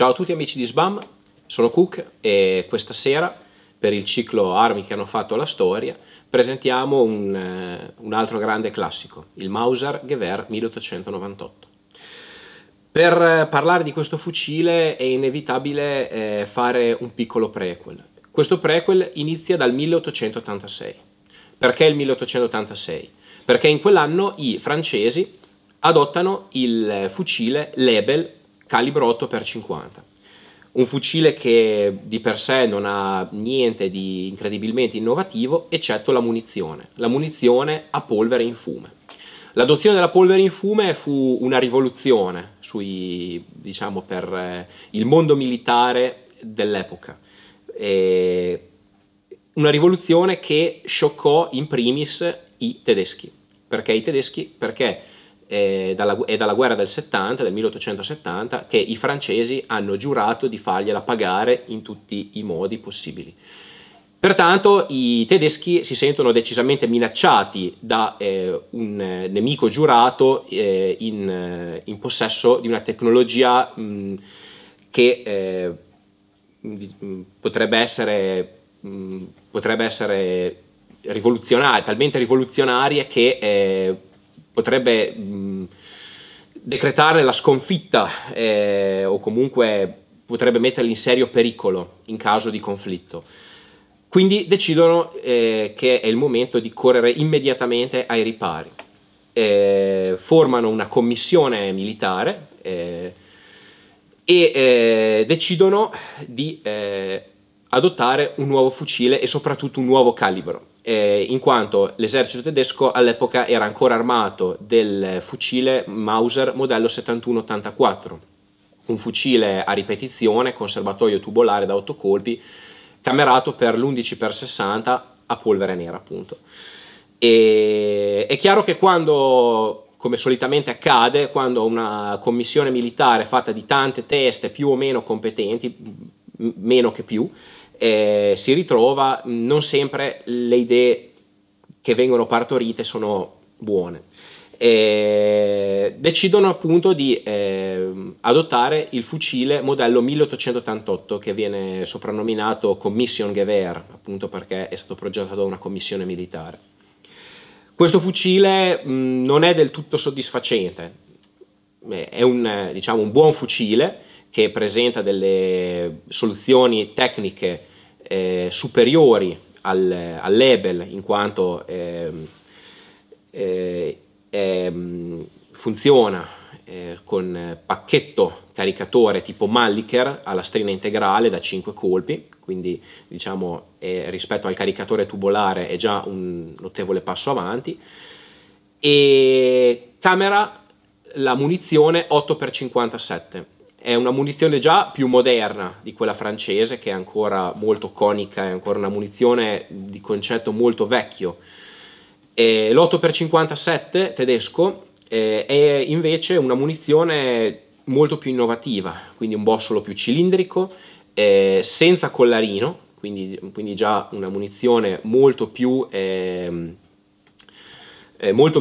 Ciao a tutti amici di SBAM, sono Cook e questa sera, per il ciclo armi che hanno fatto la storia, presentiamo un altro grande classico, il Mauser-Gewehr 1898. Per parlare di questo fucile è inevitabile fare un piccolo prequel. Questo prequel inizia dal 1886. Perché il 1886? Perché in quell'anno i francesi adottano il fucile Lebel calibro 8x50. Un fucile che di per sé non ha niente di incredibilmente innovativo, eccetto la munizione a polvere in fume. L'adozione della polvere in fume fu una rivoluzione diciamo, per il mondo militare dell'epoca. Una rivoluzione che scioccò in primis i tedeschi. Perché i tedeschi? Perché è dalla guerra del 70, del 1870, che i francesi hanno giurato di fargliela pagare in tutti i modi possibili. Pertanto i tedeschi si sentono decisamente minacciati da un nemico giurato in possesso di una tecnologia che potrebbe essere rivoluzionaria, talmente rivoluzionaria che potrebbe decretare la sconfitta o comunque potrebbe metterli in serio pericolo in caso di conflitto. Quindi decidono che è il momento di correre immediatamente ai ripari. Formano una commissione militare e decidono di adottare un nuovo fucile e soprattutto un nuovo calibro, in quanto l'esercito tedesco all'epoca era ancora armato del fucile Mauser modello 7184, un fucile a ripetizione con serbatoio tubolare da 8 colpi, camerato per l'11x60 a polvere nera, appunto. E è chiaro che quando, come solitamente accade, quando una commissione militare fatta di tante teste più o meno competenti, meno che più, si ritrova, non sempre le idee che vengono partorite sono buone. Decidono appunto di adottare il fucile modello 1888, che viene soprannominato Commission Gewehr, appunto perché è stato progettato da una commissione militare. Questo fucile non è del tutto soddisfacente, è diciamo, un buon fucile che presenta delle soluzioni tecniche superiori al Lebel, in quanto funziona con pacchetto caricatore tipo Mannlicher alla lastrina integrale da 5 colpi, quindi diciamo rispetto al caricatore tubolare è già un notevole passo avanti, e camera la munizione 8x57. È una munizione già più moderna di quella francese, che è ancora molto conica, è ancora una munizione di concetto molto vecchio. L'8x57 tedesco è invece una munizione molto più innovativa, quindi un bossolo più cilindrico, senza collarino, quindi già una munizione molto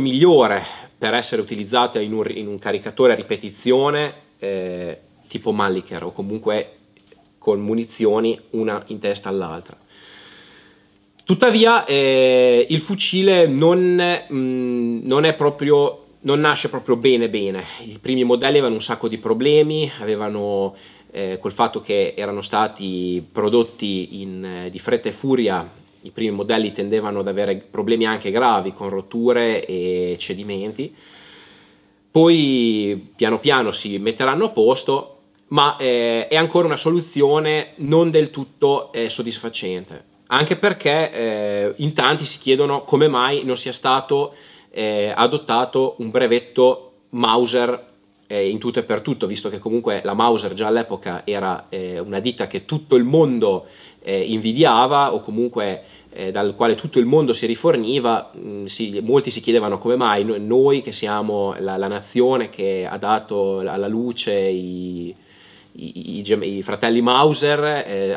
migliore per essere utilizzata in un caricatore a ripetizione tipo Mannlicher, o comunque con munizioni una in testa all'altra. Tuttavia il fucile non nasce proprio bene. I primi modelli avevano un sacco di problemi, avevano col fatto che erano stati prodotti di fretta e furia. I primi modelli tendevano ad avere problemi anche gravi con rotture e cedimenti. Poi piano piano si metteranno a posto, ma è ancora una soluzione non del tutto soddisfacente, anche perché in tanti si chiedono come mai non sia stato adottato un brevetto Mauser in tutto e per tutto, visto che comunque la Mauser già all'epoca era una ditta che tutto il mondo invidiava, o comunque dal quale tutto il mondo si riforniva. Molti si chiedevano come mai noi, che siamo la nazione che ha dato alla luce i fratelli Mauser,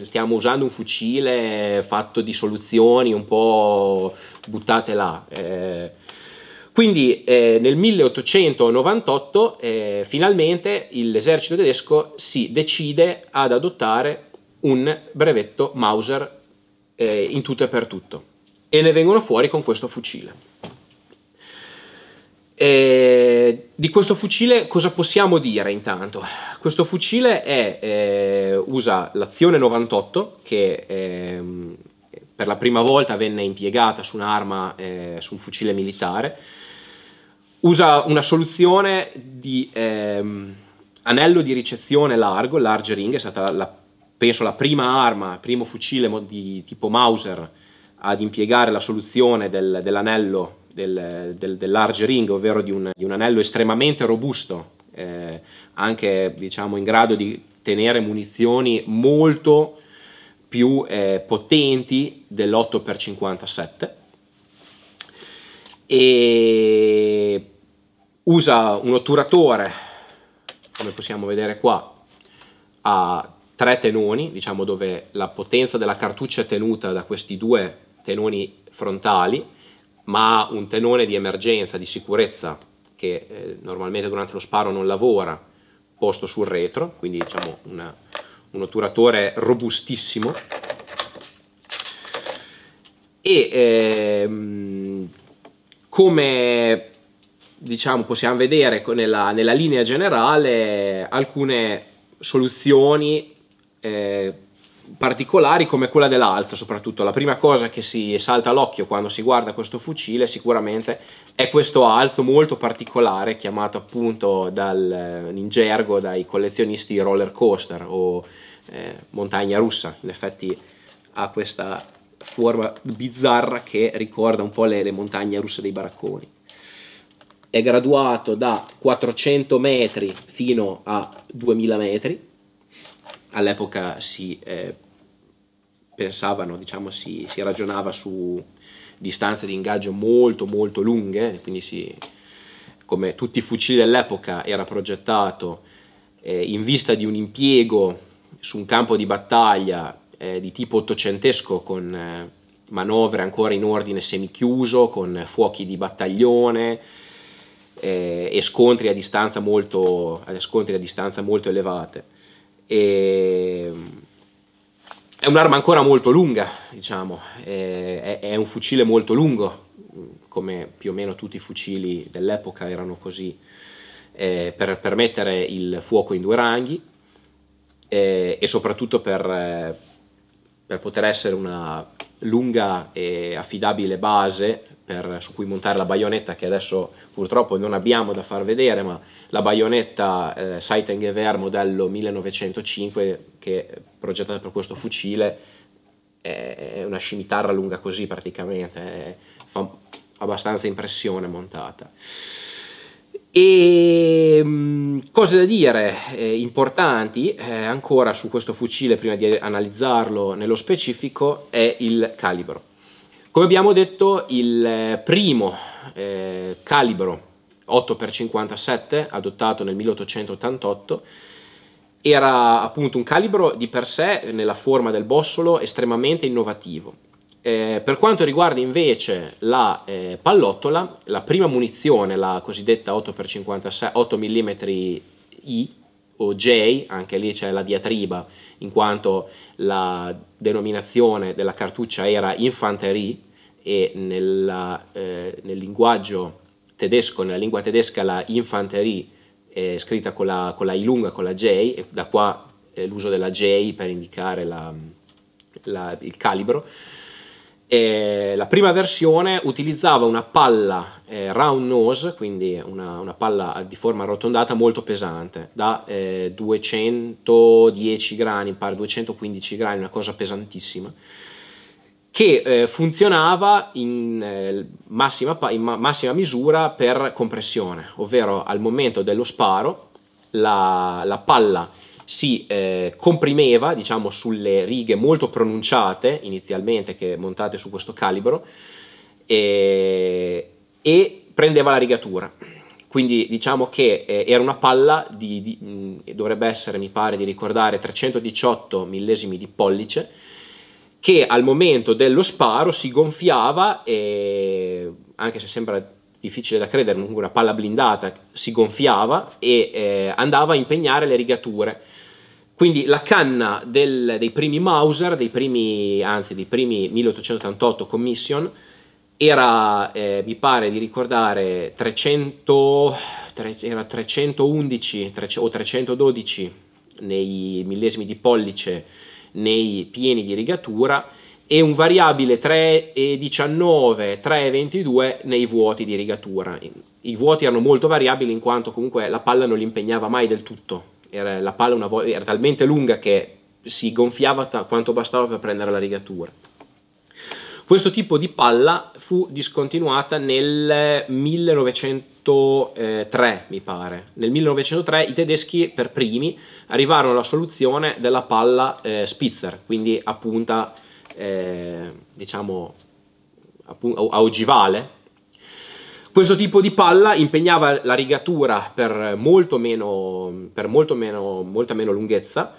stiamo usando un fucile fatto di soluzioni un po' buttate là. Quindi nel 1898 finalmente l'esercito tedesco si decide ad adottare un brevetto Mauser in tutto e per tutto, e ne vengono fuori con questo fucile. Di questo fucile cosa possiamo dire intanto? Questo fucile usa l'azione 98, che per la prima volta venne impiegata su un'arma, su un fucile militare. Usa una soluzione di anello di ricezione largo, large ring. È stata penso la prima arma, il primo fucile di tipo Mauser ad impiegare la soluzione dell'anello del large ring, ovvero di un anello estremamente robusto, anche diciamo in grado di tenere munizioni molto più potenti dell'8x57, e usa un otturatore, come possiamo vedere qua, a 3 tenoni, diciamo, dove la potenza della cartuccia è tenuta da questi 2 tenoni frontali, ma un tenone di emergenza, di sicurezza, che normalmente durante lo sparo non lavora, posto sul retro, quindi diciamo un otturatore robustissimo. E come diciamo possiamo vedere nella linea generale, alcune soluzioni particolari, come quella dell'alza. Soprattutto la prima cosa che si salta all'occhio quando si guarda questo fucile sicuramente è questo alzo molto particolare, chiamato appunto in gergo dai collezionisti roller coaster o montagna russa. In effetti ha questa forma bizzarra che ricorda un po' le montagne russe dei baracconi. È graduato da 400 metri fino a 2000 metri. All'epoca si pensavano, diciamo, si ragionava su distanze di ingaggio molto molto lunghe, quindi come tutti i fucili dell'epoca era progettato in vista di un impiego su un campo di battaglia di tipo ottocentesco, con manovre ancora in ordine semichiuso, con fuochi di battaglione e scontri a distanza molto elevate. È un'arma ancora molto lunga, diciamo, è un fucile molto lungo, come più o meno tutti i fucili dell'epoca erano così, per permettere il fuoco in 2 ranghi, e soprattutto per poter essere una lunga e affidabile base su cui montare la baionetta, che adesso purtroppo non abbiamo da far vedere, ma la baionetta Seitengewehr modello 1905, che è progettata per questo fucile, è una scimitarra lunga così praticamente, fa abbastanza impressione montata. E cose da dire importanti ancora su questo fucile, prima di analizzarlo nello specifico, è il calibro. Come abbiamo detto, il primo calibro 8x57 adottato nel 1888 era appunto un calibro di per sé, nella forma del bossolo, estremamente innovativo. Per quanto riguarda invece la pallottola, la prima munizione, la cosiddetta 8x56, 8 mm I o J, anche lì c'è la diatriba, in quanto la denominazione della cartuccia era Infanterie, e nel linguaggio tedesco, nella lingua tedesca, la Infanterie è scritta con la I lunga, con la J, e da qua l'uso della J per indicare il calibro. La prima versione utilizzava una palla round nose, quindi una palla di forma arrotondata molto pesante, da 210 grani, pare 215 grani, una cosa pesantissima, che funzionava in massima misura per compressione, ovvero al momento dello sparo la palla si comprimeva, diciamo, sulle righe molto pronunciate inizialmente montate su questo calibro, e prendeva la rigatura. Quindi diciamo che era una palla dovrebbe essere, mi pare di ricordare, 318 millesimi di pollice, che al momento dello sparo si gonfiava, e anche se sembra difficile da credere, una palla blindata, si gonfiava e andava a impegnare le rigature. Quindi la canna dei primi Mauser, dei primi 1888 Commission, era, mi pare di ricordare, 311 o 312 nei millesimi di pollice nei pieni di rigatura e un variabile 3,19, 3,22 nei vuoti di rigatura. I vuoti erano molto variabili in quanto comunque la palla non li impegnava mai del tutto. La palla era talmente lunga che si gonfiava quanto bastava per prendere la rigatura. Questo tipo di palla fu discontinuata nel 1903, mi pare. Nel 1903 i tedeschi per primi arrivarono alla soluzione della palla Spitzer, quindi a punta, diciamo, a ogivale. Questo tipo di palla impegnava la rigatura per molta meno lunghezza,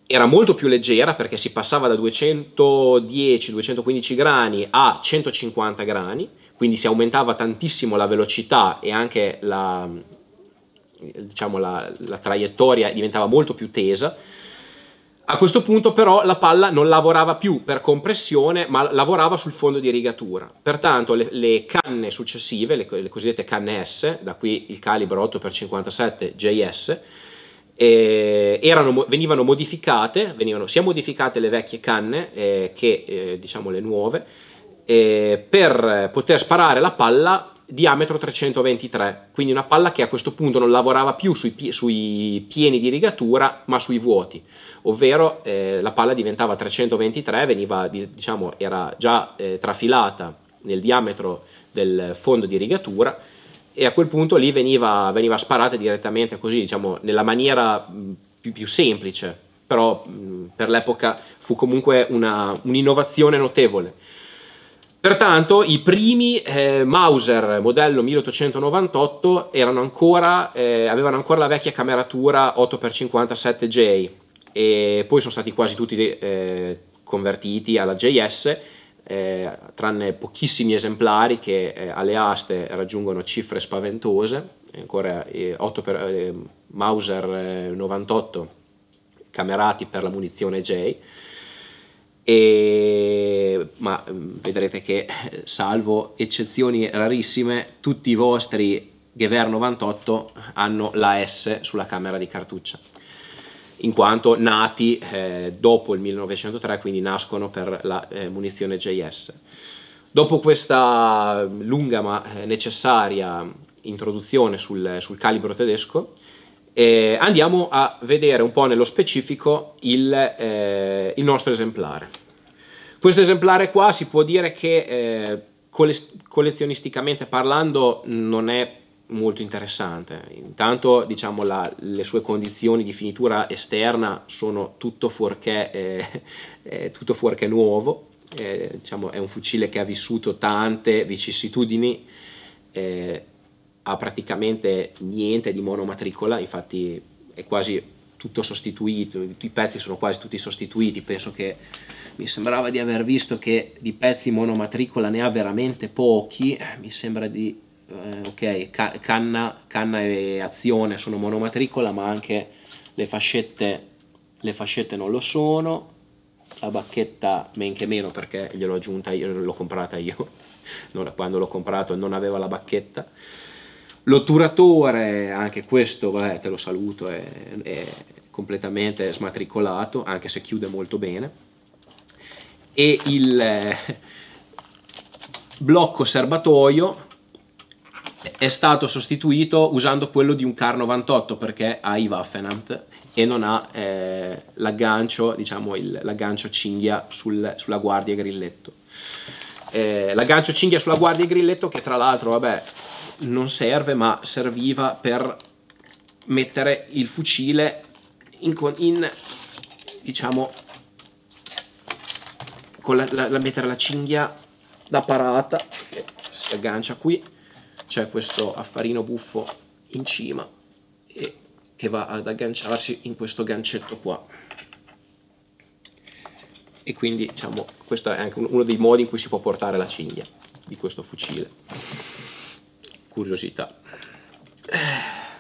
era molto più leggera perché si passava da 210-215 grani a 150 grani, quindi si aumentava tantissimo la velocità e anche la traiettoria diventava molto più tesa. A questo punto però la palla non lavorava più per compressione, ma lavorava sul fondo di rigatura. Pertanto le canne successive, le cosiddette canne S, da qui il calibro 8x57 JS, venivano sia modificate le vecchie canne che diciamo le nuove, per poter sparare la palla diametro 323, quindi una palla che a questo punto non lavorava più sui pieni di rigatura ma sui vuoti, ovvero la palla diventava 323, era già trafilata nel diametro del fondo di rigatura e a quel punto lì veniva sparata direttamente così, diciamo, nella maniera più semplice, però per l'epoca fu comunque un'innovazione notevole. Pertanto i primi Mauser modello 1898 avevano ancora la vecchia cameratura 8x57J e poi sono stati quasi tutti convertiti alla JS, tranne pochissimi esemplari che alle aste raggiungono cifre spaventose, ancora Mauser 98 camerati per la munizione J. Ma vedrete che, salvo eccezioni rarissime, tutti i vostri Gewehr 98 hanno la S sulla camera di cartuccia, in quanto nati dopo il 1903, quindi nascono per la munizione JS. Dopo questa lunga ma necessaria introduzione sul calibro tedesco, andiamo a vedere un po' nello specifico il nostro esemplare. Questo esemplare qua si può dire che collezionisticamente parlando non è molto interessante. Intanto, diciamo, le sue condizioni di finitura esterna sono tutto fuorché nuovo. Diciamo, è un fucile che ha vissuto tante vicissitudini, ha praticamente niente di monomatricola, infatti è quasi tutto sostituito, i pezzi sono quasi tutti sostituiti. Penso che mi sembrava di aver visto che di pezzi monomatricola ne ha veramente pochi, mi sembra di ok, canna e azione sono monomatricola, ma anche le fascette non lo sono, la bacchetta men che meno perché gliel'ho aggiunta io, l'ho comprata io, quando l'ho comprato non aveva la bacchetta. L'otturatore, anche questo, vabbè, te lo saluto, è completamente smatricolato, anche se chiude molto bene. E il blocco serbatoio è stato sostituito usando quello di un Kar 98 perché ha i Waffenamt e non ha l'aggancio, diciamo, l'aggancio cinghia sulla guardia e grilletto. L'aggancio cinghia sulla guardia e grilletto, che tra l'altro, vabbè, non serve, ma serviva per mettere il fucile diciamo, mettere la cinghia da parata, che si aggancia qui, c'è questo affarino buffo in cima e che va ad agganciarsi in questo gancetto qua, e quindi, diciamo, questo è anche uno dei modi in cui si può portare la cinghia di questo fucile. curiosità.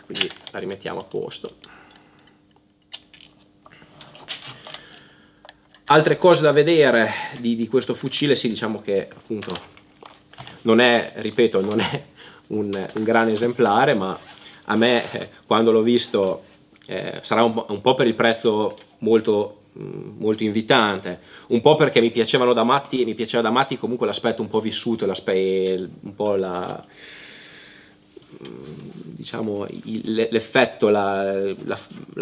Quindi la rimettiamo a posto. Altre cose da vedere di questo fucile, sì, diciamo che appunto non è, ripeto, non è un gran esemplare, ma a me quando l'ho visto sarà un po' per il prezzo molto invitante, un po' perché mi piaceva da matti comunque l'aspetto un po' vissuto, un po' diciamo l'effetto, la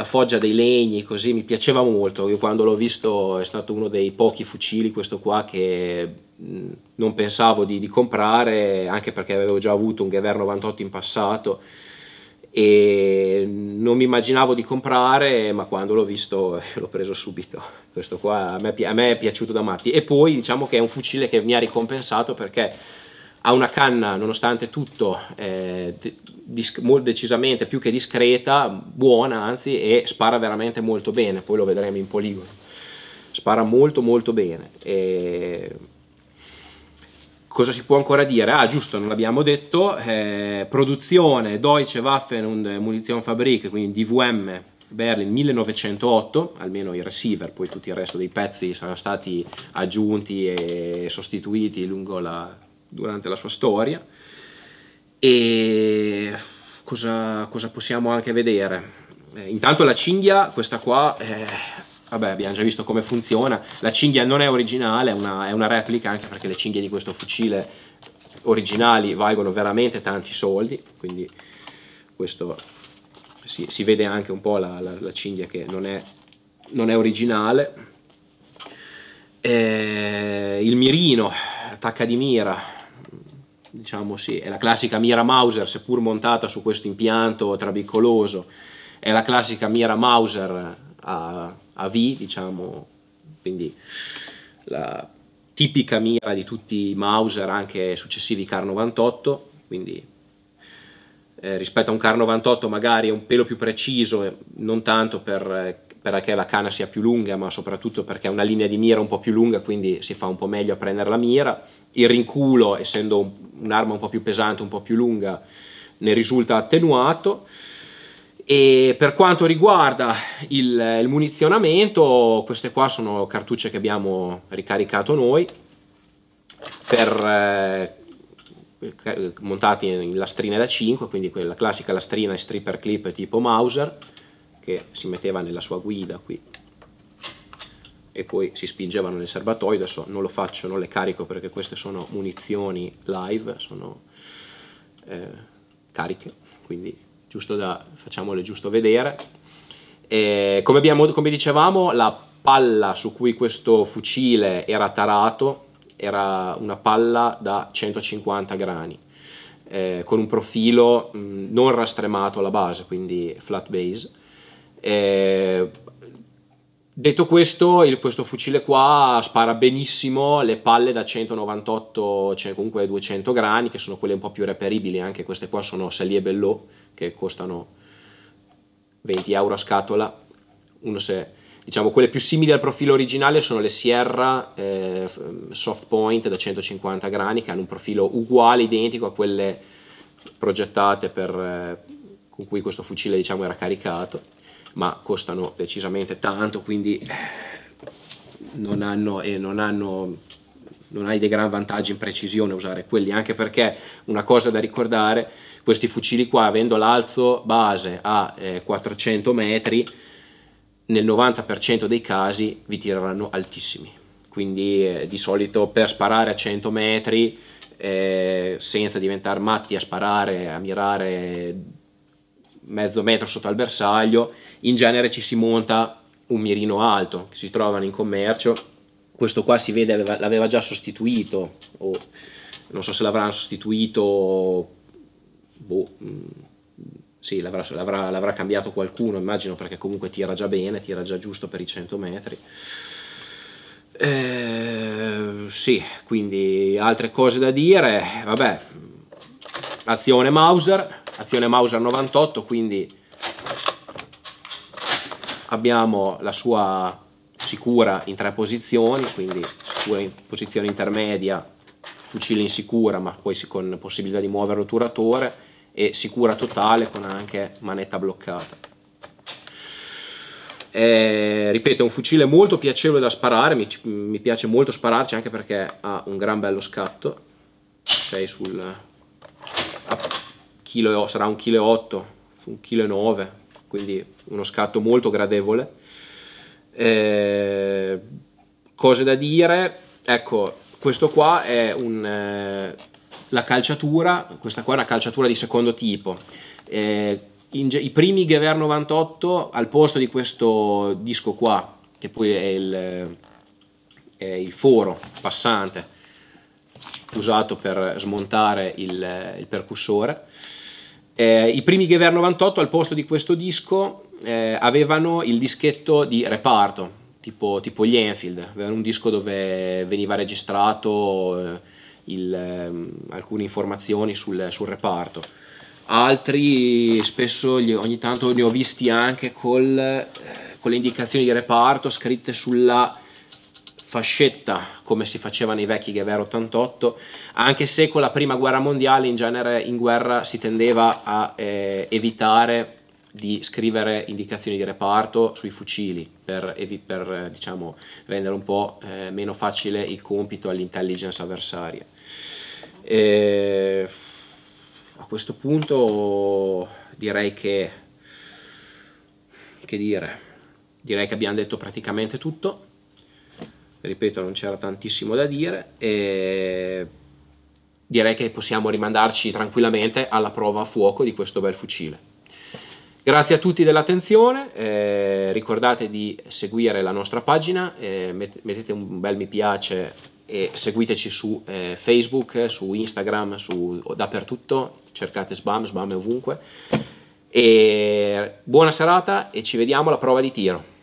foggia dei legni, così mi piaceva molto. Io quando l'ho visto è stato uno dei pochi fucili, questo qua, che non pensavo di comprare, anche perché avevo già avuto un Gewehr 98 in passato e non mi immaginavo di comprare, ma quando l'ho visto l'ho preso subito. Questo qua a me è piaciuto da matti, e poi diciamo che è un fucile che mi ha ricompensato perché ha una canna, nonostante tutto, decisamente più che discreta, buona anzi, e spara veramente molto bene. Poi lo vedremo in poligono, spara molto molto bene. Cosa si può ancora dire? Ah, giusto, non l'abbiamo detto, produzione Deutsche Waffen und Munitionfabrik, quindi DWM Berlin 1908, almeno i receiver, poi tutto il resto dei pezzi saranno stati aggiunti e sostituiti durante la sua storia. E cosa possiamo anche vedere? Intanto la cinghia, questa qua, vabbè, abbiamo già visto come funziona. La cinghia non è originale, è una replica, anche perché le cinghie di questo fucile originali valgono veramente tanti soldi, quindi questo si vede anche un po' la cinghia che non è originale. Il mirino, l'attacca di mira, diciamo sì, è la classica mira Mauser, seppur montata su questo impianto trabicoloso, è la classica mira Mauser a V, diciamo, quindi la tipica mira di tutti i Mauser, anche successivi Kar 98, quindi rispetto a un Kar 98 magari è un pelo più preciso, non tanto perché la canna sia più lunga, ma soprattutto perché è una linea di mira un po' più lunga, quindi si fa un po' meglio a prendere la mira. Il rinculo, essendo un'arma un po' più pesante, un po' più lunga, ne risulta attenuato. E per quanto riguarda il munizionamento, queste qua sono cartucce che abbiamo ricaricato noi, montati in lastrine da 5, quindi quella classica lastrina e stripper clip tipo Mauser, che si metteva nella sua guida qui e poi si spingevano nel serbatoio. Adesso non lo faccio, non le carico perché queste sono munizioni live, sono cariche, quindi facciamole giusto vedere. Come dicevamo, la palla su cui questo fucile era tarato era una palla da 150 grani, con un profilo non rastremato alla base, quindi flat base. Detto questo, questo fucile qua spara benissimo le palle da 198, cioè comunque 200 grani, che sono quelle un po' più reperibili. Anche queste qua sono Salier Bellot, che costano 20 euro a scatola. Diciamo, quelle più simili al profilo originale sono le Sierra Soft Point da 150 grani, che hanno un profilo uguale, identico a quelle progettate con cui questo fucile, diciamo, era caricato, ma costano decisamente tanto, quindi non hai dei gran vantaggi in precisione usare quelli, anche perché una cosa da ricordare: questi fucili qua, avendo l'alzo base a 400 metri, nel 90% dei casi vi tireranno altissimi, quindi di solito per sparare a 100 metri senza diventare matti a sparare, a mirare mezzo metro sotto al bersaglio, in genere ci si monta un mirino alto che si trovano in commercio. Questo qua si vede l'aveva già sostituito, o non so se l'avranno sostituito, sì, l'avrà cambiato qualcuno, immagino, perché comunque tira già bene, tira già giusto per i 100 metri. Sì, quindi altre cose da dire, vabbè, azione Mauser 98, quindi abbiamo la sua sicura in 3 posizioni, quindi sicura in posizione intermedia, fucile in sicura, ma poi con possibilità di muovere l'otturatore, e sicura totale con anche manetta bloccata. Ripeto, è un fucile molto piacevole da sparare, mi piace molto spararci anche perché ha un gran bello scatto, sei sul sarà 1,8 kg, 1,9 kg, quindi uno scatto molto gradevole. Cose da dire, ecco, questo qua è la calciatura, questa qua è una calciatura di secondo tipo. I primi Gewehr 98, al posto di questo disco qua, che poi è il foro passante usato per smontare il percussore, i primi Gewehr 98 al posto di questo disco avevano il dischetto di reparto, tipo gli Enfield, avevano un disco dove veniva registrato alcune informazioni sul reparto. Altri spesso ogni tanto ne ho visti anche con le indicazioni di reparto scritte sulla fascetta, come si faceva nei vecchi Gewehr 88, anche se con la prima guerra mondiale in genere in guerra si tendeva a evitare di scrivere indicazioni di reparto sui fucili per diciamo, rendere un po' meno facile il compito all'intelligence avversaria. A questo punto direi che abbiamo detto praticamente tutto. Ripeto, non c'era tantissimo da dire e direi che possiamo rimandarci tranquillamente alla prova a fuoco di questo bel fucile. Grazie a tutti dell'attenzione, ricordate di seguire la nostra pagina, mettete un bel mi piace e seguiteci su Facebook, su Instagram, dappertutto, cercate Sbam è ovunque. E buona serata e ci vediamo alla prova di tiro.